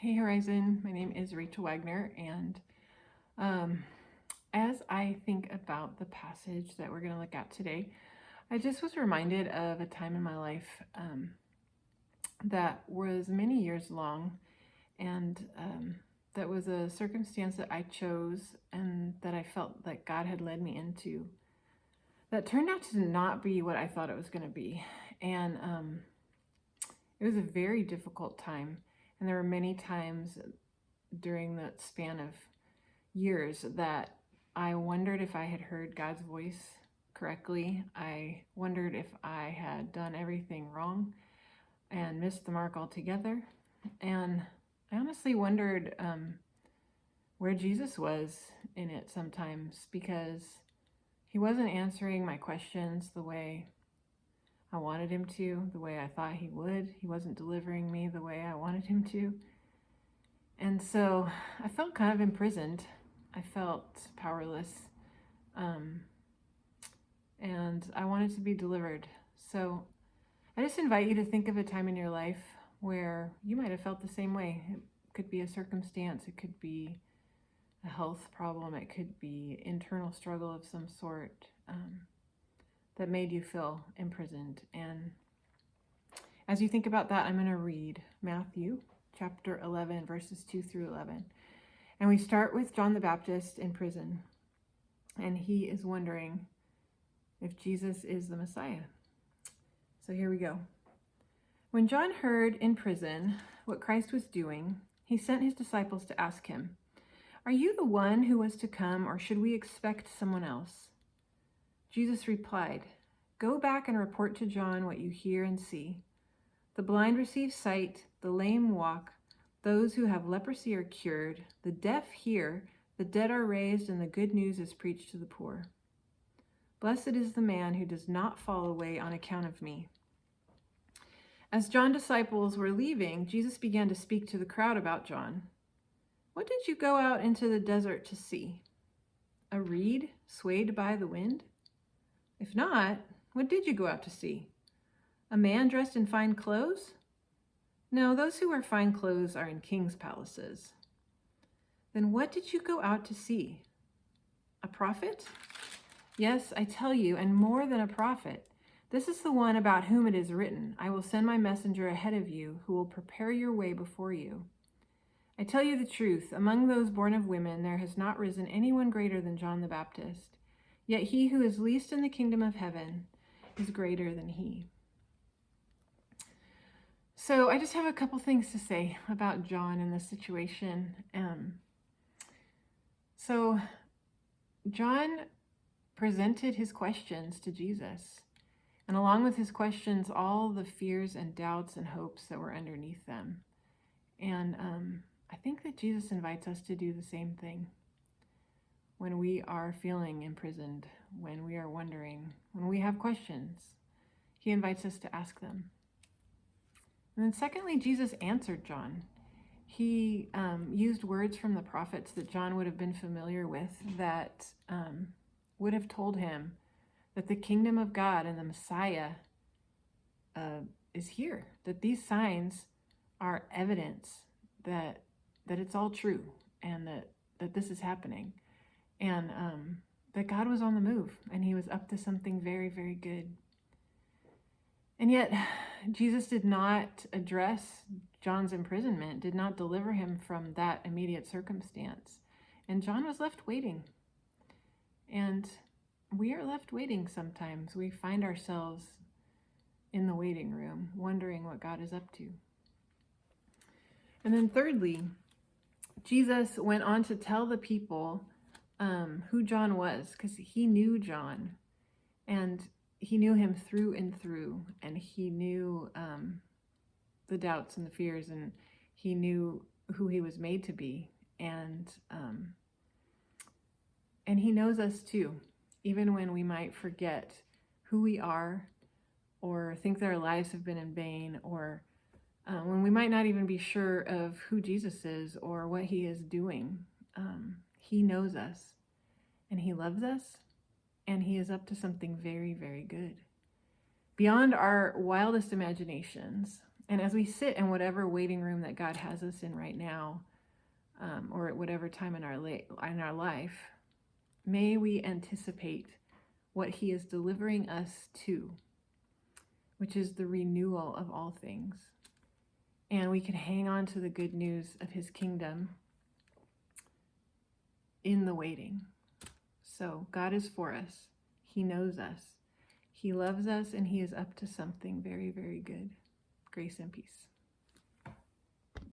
Hey Horizon, my name is Rachel Wagner, and as I think about the passage that we're going to look at today, I just was reminded of a time in my life that was many years long, and that was a circumstance that I chose and that I felt that God had led me into that turned out to not be what I thought it was going to be. And it was a very difficult time, and there were many times during that span of years that I wondered if I had heard God's voice correctly. I wondered if I had done everything wrong and missed the mark altogether. And I honestly wondered where Jesus was in it sometimes, because he wasn't answering my questions the way I wanted him to, the way I thought he would. He wasn't delivering me the way I wanted him to. And so I felt kind of imprisoned. I felt powerless. And I wanted to be delivered. So I just invite you to think of a time in your life where you might have felt the same way. It could be a circumstance. It could be a health problem. It could be internal struggle of some sort that made you feel imprisoned. And as you think about that, I'm going to read Matthew chapter 11, verses 2 through 11. And we start with John the Baptist in prison. And he is wondering if Jesus is the Messiah. So here we go. When John heard in prison what Christ was doing, he sent his disciples to ask him, "Are you the one who was to come, or should we expect someone else?" Jesus replied, "Go back and report to John what you hear and see. The blind receive sight, the lame walk, those who have leprosy are cured, the deaf hear, the dead are raised, and the good news is preached to the poor. Blessed is the man who does not fall away on account of me." As John's disciples were leaving, Jesus began to speak to the crowd about John. "What did you go out into the desert to see? A reed swayed by the wind? If not, what did you go out to see? A man dressed in fine clothes? No, those who wear fine clothes are in king's palaces. Then what did you go out to see? A prophet? Yes, I tell you, and more than a prophet. This is the one about whom it is written, 'I will send my messenger ahead of you, who will prepare your way before you.' I tell you the truth, among those born of women there has not risen anyone greater than John the Baptist. Yet he who is least in the kingdom of heaven is greater than he." So I just have a couple things to say about John in this situation. So John presented his questions to Jesus, and along with his questions, all the fears and doubts and hopes that were underneath them. And I think that Jesus invites us to do the same thing when we are feeling imprisoned, when we are wondering, when we have questions. He invites us to ask them. And then secondly, Jesus answered John. He used words from the prophets that John would have been familiar with, that would have told him that the kingdom of God and the Messiah is here, that these signs are evidence that it's all true, and that this is happening, and that God was on the move, and he was up to something very, very good. And yet, Jesus did not address John's imprisonment, did not deliver him from that immediate circumstance. And John was left waiting. And we are left waiting sometimes. We find ourselves in the waiting room, wondering what God is up to. And then thirdly, Jesus went on to tell the people who John was, because he knew John, and he knew him through and through, and he knew the doubts and the fears, and he knew who he was made to be, and he knows us too, even when we might forget who we are, or think that our lives have been in vain, or when we might not even be sure of who Jesus is or what he is doing. He knows us, and he loves us, and he is up to something very, very good, beyond our wildest imaginations. And as we sit in whatever waiting room that God has us in right now, or at whatever time in our life, may we anticipate what he is delivering us to, which is the renewal of all things. And we can hang on to the good news of his kingdom in the waiting. So God is for us. He knows us. He loves us, and he is up to something very, very good. Grace and peace.